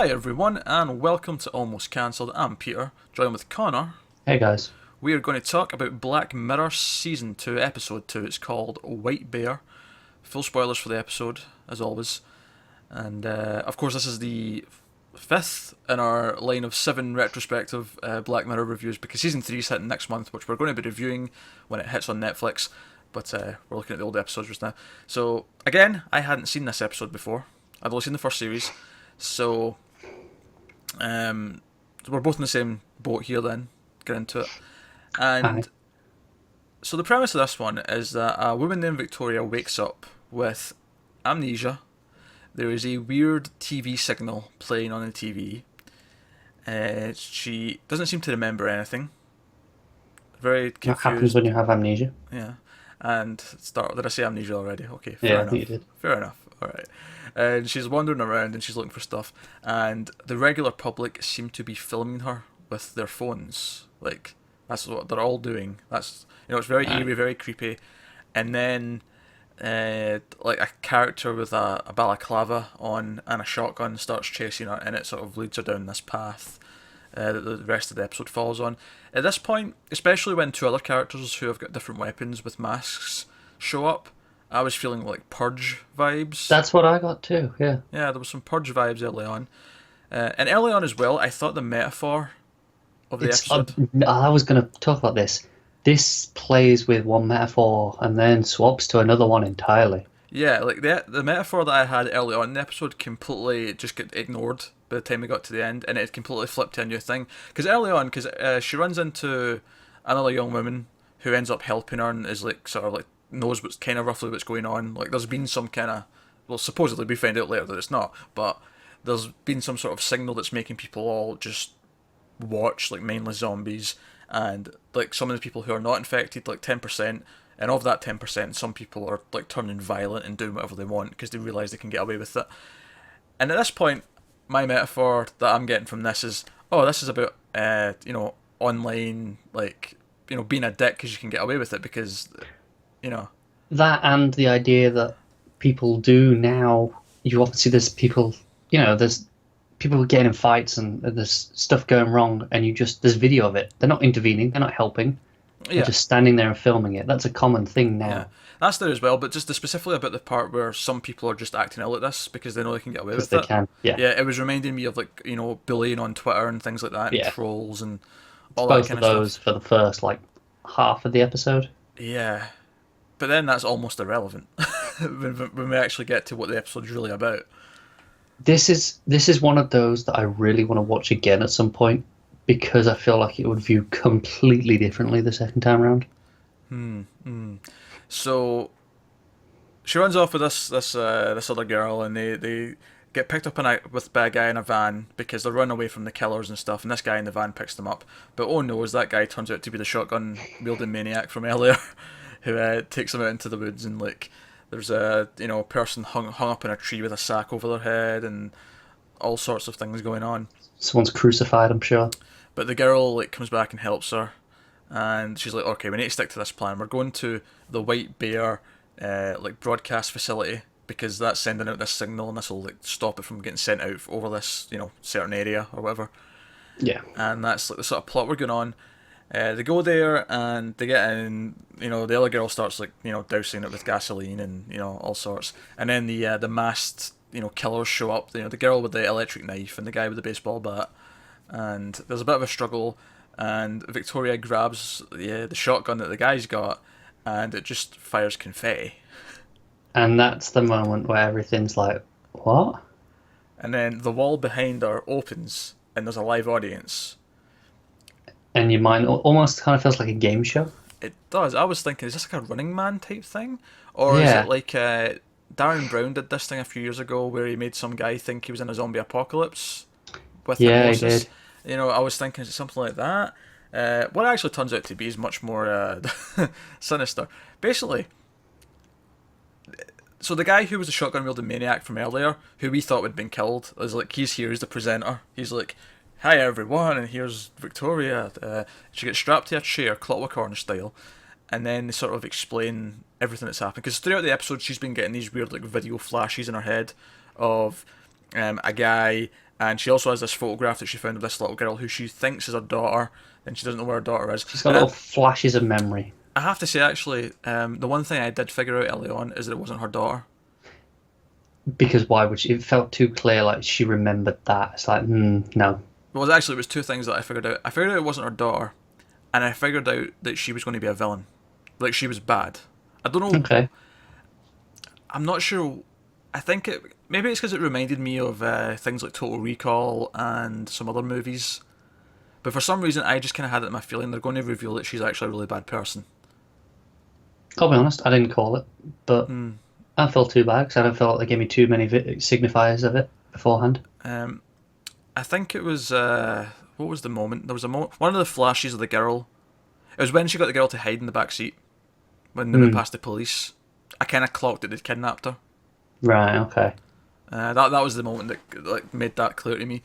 Hi everyone, and welcome to Almost Cancelled. I'm Peter, joined with Connor. Hey guys. We are going to talk about Black Mirror Season 2, Episode 2. It's called White Bear. Full spoilers for the episode, as always. And of course, this is the fifth in our line of 7 retrospective Black Mirror reviews, because Season 3 is hitting next month, which we're going to be reviewing when it hits on Netflix. But we're looking at the old episodes just now. So, again, I hadn't seen this episode before. I'd only seen the first series. So, we're both in the same boat here then. Get into it. Hi. And so the premise of this one is that a woman named Victoria wakes up with amnesia. There is a weird TV signal playing on the TV. She doesn't seem to remember anything. Very What happens when confused. you have amnesia? Yeah. And start. Did I say amnesia already? Okay, fair Yeah, I think you enough. did. Fair enough. All right. And she's wandering around and she's looking for stuff. And the regular public seem to be filming her with their phones. Like that's what they're all doing. That's it's very Right. eerie, very creepy. And then like a character with a balaclava on and a shotgun starts chasing her, and it sort of leads her down this path that the rest of the episode falls on. At this point, especially when two other characters who have got different weapons with masks show up, I was feeling like Purge vibes. That's what I got too. Yeah. Yeah, there was some Purge vibes early on. And early on as well, I thought the metaphor of the It's. episode. I was going to talk about this. This plays with one metaphor and then swaps to another one entirely. Yeah, like the metaphor that I had early on in the episode completely just got ignored by the time we got to the end, and it completely flipped to a new thing. Because early on, because she runs into another young woman who ends up helping her and is like sort of like knows what's kind of roughly what's going on. Like there's been some kind of well, supposedly we find out later that it's not, but there's been some sort of signal that's making people all just watch like mindless zombies, and like some of the people who are not infected, like 10%, and of that 10%, some people are like turning violent and doing whatever they want because they realise they can get away with it. And at this point, my metaphor that I'm getting from this is, oh, this is about online, like being a dick because you can get away with it because you know That and the idea that people do now. You obviously there's people. There's people getting in fights and there's stuff going wrong, and there's video of it. They're not intervening. They're not helping. They're yeah. just standing there and filming it. That's a common thing Yeah, now that's there as well, but just specifically about the part where some people are just acting out like this because they know they can get away because with they it. can. Yeah. Yeah, it was reminding me of like bullying on Twitter and things like that, and Yeah. trolls and It's all that both kind of of those stuff. for the first like half of the episode. Yeah, but then that's almost irrelevant when we actually get to what the episode's really about. This is one of those that I really want to watch again at some point because I feel like it would view completely differently the second time around. So she runs off with this other girl, and they get picked up by a guy in a van because they're running away from the killers and stuff. And this guy in the van picks them up, but oh no, as that guy turns out to be the shotgun wielding maniac from earlier, who takes them out into the woods, and like there's a person hung up in a tree with a sack over their head and all sorts of things going on. Someone's crucified, I'm sure. But the girl like comes back and helps her, and she's like, "Okay, we need to stick to this plan. We're going to the White Bear, like broadcast facility because that's sending out this signal, and this will like stop it from getting sent out over this certain area or whatever." Yeah. And that's like the sort of plot we're going on. They go there and they get in. The other girl starts like dousing it with gasoline and all sorts. And then the masked killers show up. The girl with the electric knife and the guy with the baseball bat. And there's a bit of a struggle. And Victoria grabs the shotgun that the guy's got, and it just fires confetti. And that's the moment where everything's like, what? And then the wall behind her opens, and there's a live audience. And your mind almost kind of feels like a game show. It does. I was thinking, is this like a Running Man type thing, or is it Yeah. like Darren Brown did this thing a few years ago where he made some guy think he was in a zombie apocalypse with Yeah, I hypnosis? did. I was thinking, is it something like that? What it actually turns out to be is much more sinister. Basically, so the guy who was the shotgun wielding maniac from earlier, who we thought had been killed, is like he's here, he's the presenter. He's like, "Hi everyone, and here's Victoria." She gets strapped to a chair, Clockwork Orange style, and then they sort of explain everything that's happened. Because throughout the episode, she's been getting these weird like video flashes in her head of a guy And she also has this photograph that she found of this little girl who she thinks is her daughter, and she doesn't know where her daughter is. She's got And little flashes of memory. I have to say, actually, the one thing I did figure out early on is that it wasn't her daughter. Because why would she? It felt too clear, like she remembered that. It's like, no. Well, actually, it was two things that I figured out. I figured out it wasn't her daughter, and I figured out that she was going to be a villain. Like, she was bad. I don't know. Okay. I'm not sure. I think maybe it's because it reminded me of things like Total Recall and some other movies. But for some reason, I just kind of had it in my feeling they're going to reveal that she's actually a really bad person. I'll be honest, I didn't call it, but I don't feel too bad because I don't feel like they gave me too many signifiers of it beforehand. I think it was what was the moment? There was a moment. One of the flashes of the girl. It was when she got the girl to hide in the back seat when they went past the police. I kind of clocked that they'd kidnapped her. Right. Okay. That was the moment that like made that clear to me.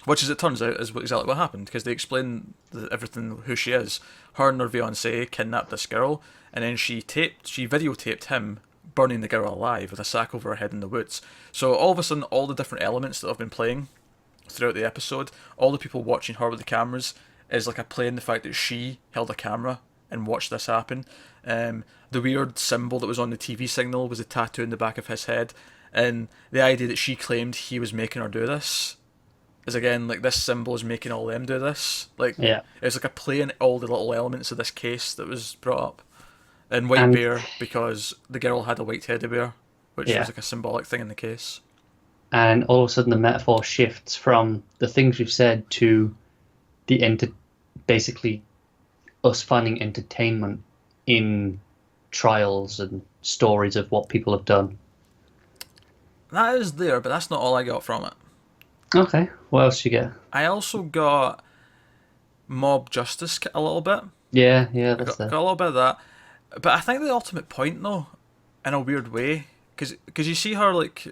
Which, as it turns out, is exactly what happened because they explain everything who she is. Her and her fiancé kidnapped this girl, and then she videotaped him burning the girl alive with a sack over her head in the woods. So all of a sudden, all the different elements that have been playing throughout the episode, all the people watching her with the cameras, is like a play in the fact that she held a camera and watched this happen. The weird symbol that was on the TV signal was a tattoo in the back of his head, and the idea that she claimed he was making her do this is again like this symbol is making all them do this. Like it's like a play in all the little elements of this case that was brought up. And White Bear because the girl had a white teddy bear, which was like a symbolic thing in the case. And all of a sudden the metaphor shifts from the things we've said to the basically us finding entertainment in trials and stories of what people have done. That is there, but that's not all I got from it. Okay, what else did you get? I also got mob justice a little bit. Yeah, that's got a little bit of that. But I think the ultimate point, though, in a weird way, because you see her like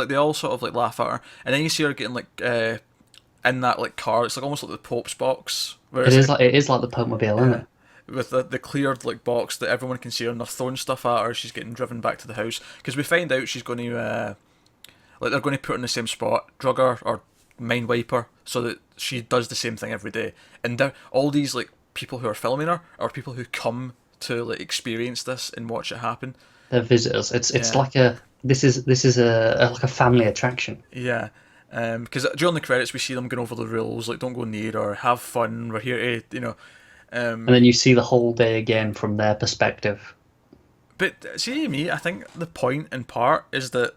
they all sort of like laugh at her, and then you see her getting like in that like car. It's like almost like the Pope's box. Where it is like the Popemobile, isn't it? With the cleared like box that everyone can see her, and they're throwing stuff at her. She's getting driven back to the house because we find out she's going to like they're going to put her in the same spot, drug her or mind wipe her, so that she does the same thing every day. And all these like people who are filming her are people who come to like experience this and watch it happen. They're visitors. It's like this is a like a family attraction. Yeah. Because during the credits we see them going over the rules, like don't go near or have fun. We're here to and then you see the whole day again from their perspective. But see me, I think the point in part is that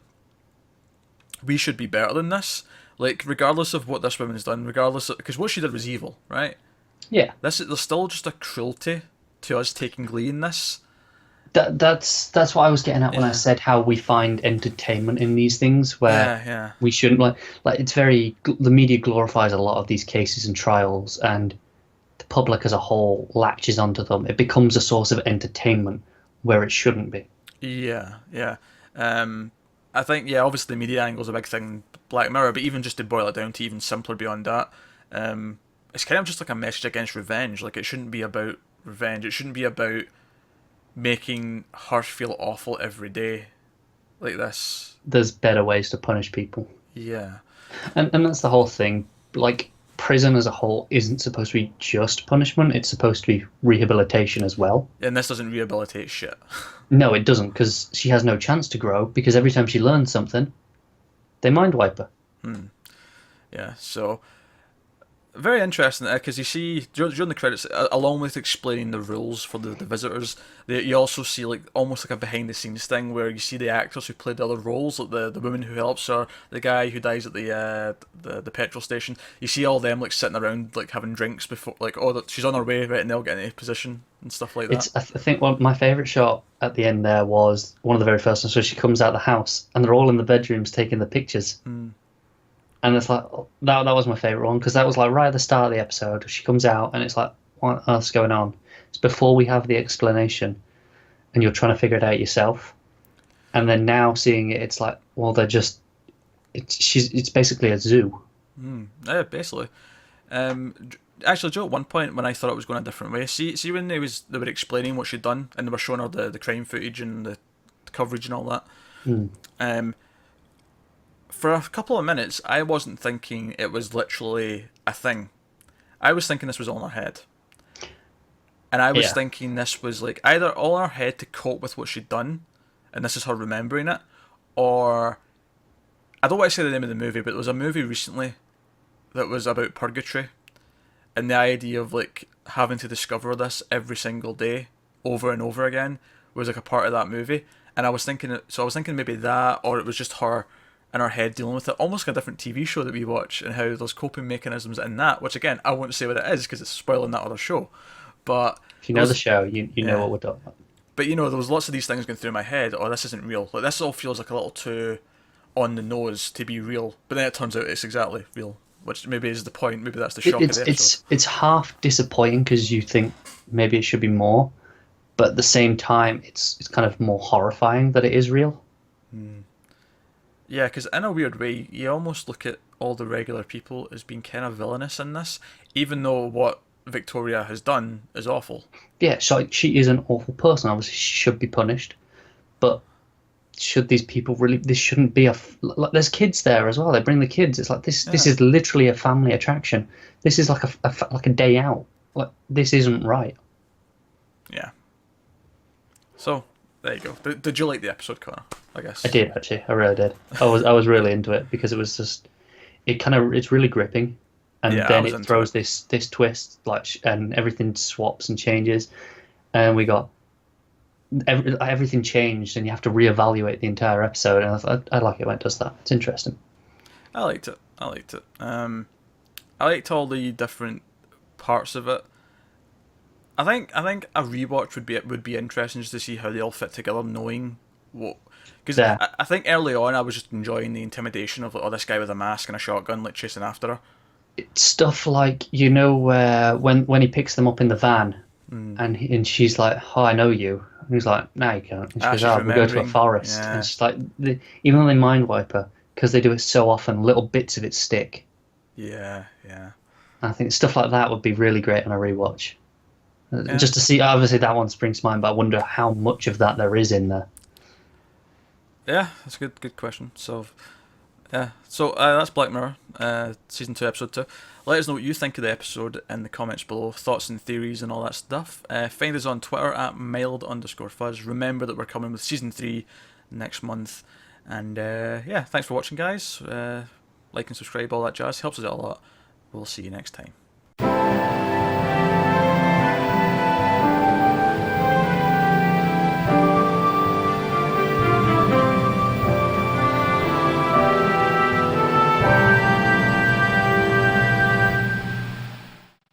we should be better than this. Like regardless of what this woman's done, because what she did was evil, right? Yeah. There's still just a cruelty to us taking glee in this. That's what I was getting at when I said how we find entertainment in these things where we shouldn't like it's very the media glorifies a lot of these cases and trials, and the public as a whole latches onto them. It becomes a source of entertainment where it shouldn't be. Yeah. I think obviously the media angle's a big thing, Black Mirror, but even just to boil it down to even simpler beyond that, it's kind of just like a message against revenge. Like it shouldn't be about revenge. It shouldn't be about making her feel awful every day like this. There's better ways to punish people. Yeah. And that's the whole thing. Like prison as a whole isn't supposed to be just punishment. It's supposed to be rehabilitation as well. And this doesn't rehabilitate shit. No, it doesn't, because she has no chance to grow, because every time she learns something, they mind wipe her. Yeah, so very interesting because you see during the credits, along with explaining the rules for the visitors, you also see like almost like a behind the scenes thing where you see the actors who played the other roles, like the woman who helps her, the guy who dies at the petrol station. You see all them like sitting around like having drinks before, like she's on her way, right, and they'll get into position and stuff like that. I think my favourite shot at the end there was one of the very first ones. So she comes out of the house and they're all in the bedrooms taking the pictures. And it's like, that was my favourite one, because that was like right at the start of the episode. She comes out and it's like, what else is going on? It's before we have the explanation and you're trying to figure it out yourself. And then now seeing it, it's like, well, they're just, it's basically a zoo. Yeah, basically. Actually, Joe, at one point when I thought it was going a different way, see when they were explaining what she'd done and they were showing her the crime footage and the coverage and all that. for a couple of minutes, I wasn't thinking it was literally a thing. I was thinking this was all in her head. And I was Yeah. thinking this was like either all in her head to cope with what she'd done, and this is her remembering it, or I don't want to say the name of the movie, but there was a movie recently that was about purgatory, and the idea of like having to discover this every single day over and over again was like a part of that movie. And I was thinking, maybe that, or it was just her in her head dealing with it, almost like a different TV show that we watch, and how there's coping mechanisms in that. Which again, I won't say what it is because it's spoiling that other show. But If you there know the was, show, you know yeah. what we're talking about. But there was lots of these things going through my head. Oh, this isn't real. Like this all feels like a little too on the nose to be real. But then it turns out it's exactly real, which maybe is the point. Maybe that's the shock of the episode. It's half disappointing because you think maybe it should be more, but at the same time, it's kind of more horrifying that it is real. Yeah, because in a weird way, you almost look at all the regular people as being kind of villainous in this, even though what Victoria has done is awful. Yeah, so she is an awful person. Obviously, she should be punished, but should these people really? This shouldn't be like, there's kids there as well. They bring the kids. It's like this. This Yeah. is literally a family attraction. This is like like a day out. Like this isn't right. Yeah. So there you go. Did you like the episode, Connor? I guess I did actually. I really did. I was really into it because it was just it's really gripping, and Yeah, I then was it into throws it. this twist and everything swaps and changes, and we got everything changed, and you have to reevaluate the entire episode. And I like it when it does that. It's interesting. I liked it. I liked all the different parts of it. I think a rewatch would be interesting just to see how they all fit together, knowing what. Because Yeah. I think early on I was just enjoying the intimidation of like, oh, this guy with a mask and a shotgun like chasing after her. It's stuff like when he picks them up in the van, and she's like, "Oh, I know you." And he's like, "No, you can't." And she goes, She's "Oh, we go to a remembering. forest." Yeah. And it's like even though they mind wipe her because they do it so often, little bits of it stick. Yeah, yeah. I think stuff like that would be really great on a rewatch. Yeah. Just to see, obviously that one springs to mind, but I wonder how much of that there is in there. Yeah, that's a good question. So, yeah. So that's Black Mirror, season 2, episode 2. Let us know what you think of the episode in the comments below. Thoughts and theories and all that stuff. Find us on Twitter at mild_fuzz. Remember that we're coming with season 3 next month. And yeah, thanks for watching, guys. Like and subscribe, all that jazz. Helps us out a lot. We'll see you next time.